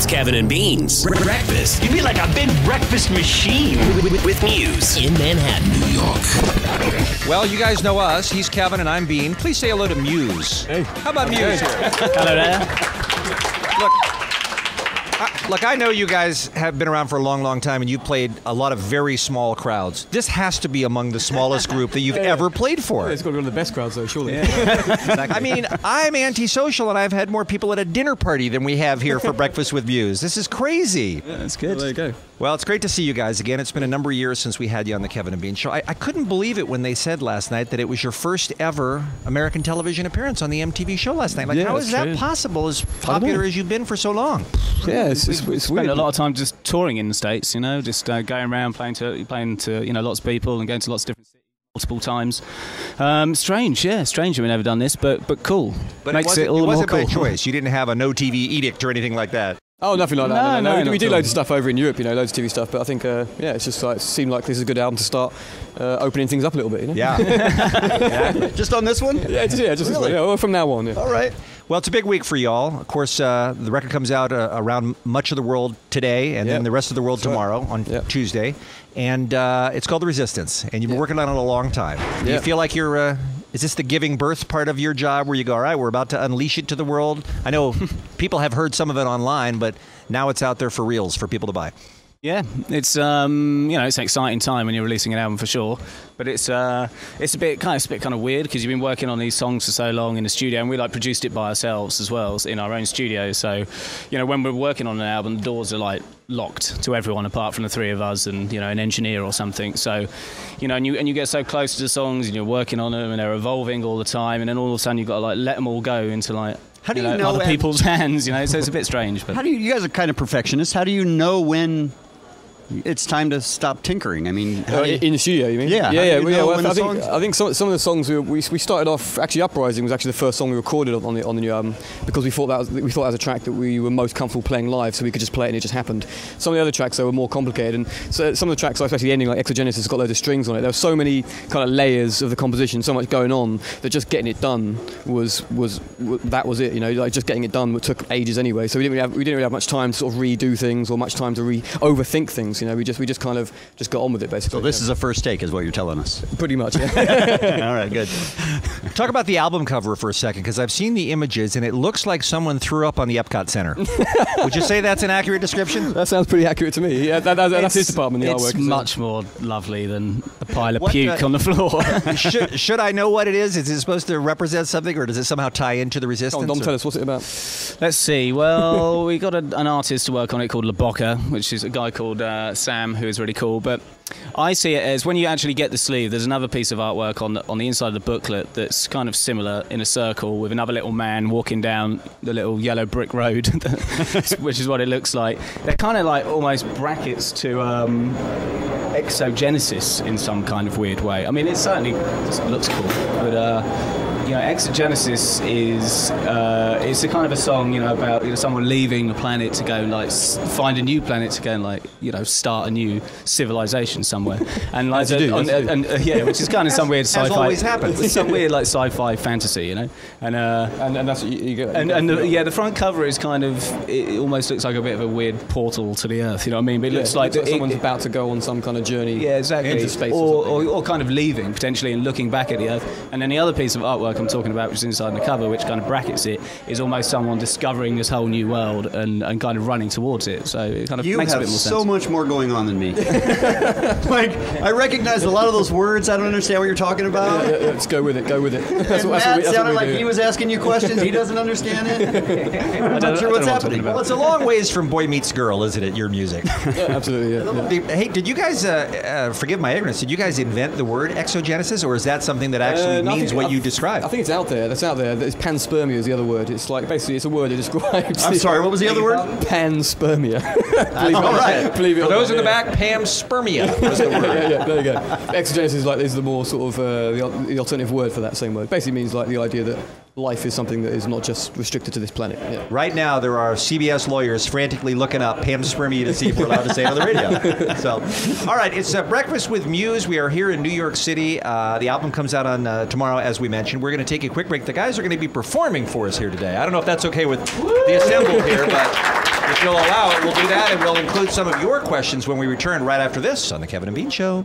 It's Kevin and Beans. Breakfast. You mean like a big breakfast machine? With Muse in Manhattan, New York. Well, you guys know us. He's Kevin and I'm Bean. Please say hello to Muse. Hey. How about Muse? Hello there. Look, I know you guys have been around for a long, long time, and you've played a lot of very small crowds. This has to be among the smallest group that you've ever played for. Yeah, it's got to be one of the best crowds, though, surely. I mean, I'm antisocial, and I've had more people at a dinner party than we have here for Breakfast with Muse. This is crazy. Yeah, that's good. Well, there you go. Well, it's great to see you guys again. It's been a number of years since we had you on the Kevin and Bean Show. I couldn't believe it when they said last night that it was your first ever American television appearance on the MTV show last night. Like, yeah, how is that possible, as popular as you've been for so long? Yeah, it's spent weird. a lot of time just touring in the States, just going around playing to lots of people and going to lots of different cities multiple times. Strange we've never done this, but cool. But Makes it all the more wasn't by cool. choice. You didn't have a no TV edict or anything like that. Oh, nothing like that. No, we do not loads of stuff over in Europe, loads of TV stuff. But I think, it's just like it seemed like this is a good album to start opening things up a little bit. Yeah. Just on this one? Yeah, just really? this one. Yeah, well, from now on. Yeah. All right. Well, it's a big week for y'all. Of course, the record comes out around much of the world today, and then the rest of the world tomorrow on Tuesday. And it's called The Resistance, and you've been working on it a long time. Do you feel like you're... is this the giving birth part of your job where you go, all right, we're about to unleash it to the world? I know people have heard some of it online, but now it's out there for reals for people to buy. Yeah, it's it's an exciting time when you're releasing an album for sure, but it's a bit kind of weird because you've been working on these songs for so long in the studio, and we produced it by ourselves as well in our own studio. So, when we're working on an album, the doors are locked to everyone apart from the three of us and an engineer or something. So, and you get so close to the songs and you're working on them and they're evolving all the time, and then all of a sudden you've got to let them all go into how do you know other people's hands. So it's a bit strange. But how do you guys are kind of perfectionists. How do you know when it's time to stop tinkering? I mean, in the studio, you mean? Yeah. I think some of the songs we started off. Actually, Uprising was actually the first song we recorded on the new album because we thought that was a track that we were most comfortable playing live, so we could just play it and it just happened. Some of the other tracks were more complicated, and so some of the tracks, especially the ending, like Exogenesis, has got loads of strings on it. There were so many kind of layers of the composition, so much going on that just getting it done was it. Just getting it done took ages anyway. So we didn't really have much time to sort of redo things or much time to overthink things. We just kind of got on with it basically. So this is a first take, is what you're telling us. Pretty much, yeah. All right, good. Talk about the album cover for a second, because I've seen the images and it looks like someone threw up on the Epcot Center. Would you say that's an accurate description? That sounds pretty accurate to me. Yeah, that's his department. The artwork. It's much more lovely than a pile of puke on the floor. Should I know what it is? Is it supposed to represent something, or does it somehow tie into the Resistance? Dom, tell us, what's it about? Let's see. Well, we got an artist to work on it called La Boca, which is a guy called Sam, who is really cool. But I see it as when you actually get the sleeve, there's another piece of artwork on the inside of the booklet that's kind of similar in a circle with another little man walking down the little yellow brick road, which is what it looks like. They're kind of almost brackets to Exogenesis in some kind of weird way. I mean, it certainly just looks cool, but Exogenesis is it's a kind of a song about someone leaving a planet to go find a new planet to go and start a new civilization somewhere, and which is kind of some weird sci-fi. As always happens. It's some weird sci-fi fantasy, and that's what you get. The front cover is kind of, it almost looks like a bit of a weird portal to the Earth. You know what I mean? But it looks like someone's about to go on some kind of journey. Yeah, exactly. Into space, or kind of leaving potentially and looking back at the Earth. And then the other piece of artwork I'm talking about, which is inside the cover, which kind of brackets it, is almost someone discovering this whole new world and kind of running towards it. So it kind of makes a bit more sense. You have so much more going on than me. I recognize a lot of those words. I don't understand what you're talking about. Yeah, let's go with it. That's Matt sounded like he was asking you questions. He doesn't understand it. I'm not sure what's happening. Well, it's a long ways from Boy Meets Girl, isn't it? Your music. Yeah, absolutely. Yeah. Hey, did you guys, forgive my ignorance, did you guys invent the word exogenesis, or is that something that actually means what you describe? I think it's out there. That's out there. It's panspermia is the other word. It's basically it's a word that describes. I'm sorry. What was the other word? Panspermia. All right. Believe it. For those in the back, panspermia was the word. Yeah, there you go. Exogenesis is the more sort of the alternative word for that same word. Basically means the idea that life is something that is not just restricted to this planet. Yeah. Right now, there are CBS lawyers frantically looking up panspermia to see if we're allowed to say it on the radio. So, all right, it's Breakfast with Muse. We are here in New York City. The album comes out on tomorrow, as we mentioned. We're going to take a quick break. The guys are going to be performing for us here today. I don't know if that's okay with the assembled here, but If you'll allow it, we'll do that, and we'll include some of your questions when we return right after this on The Kevin and Bean Show.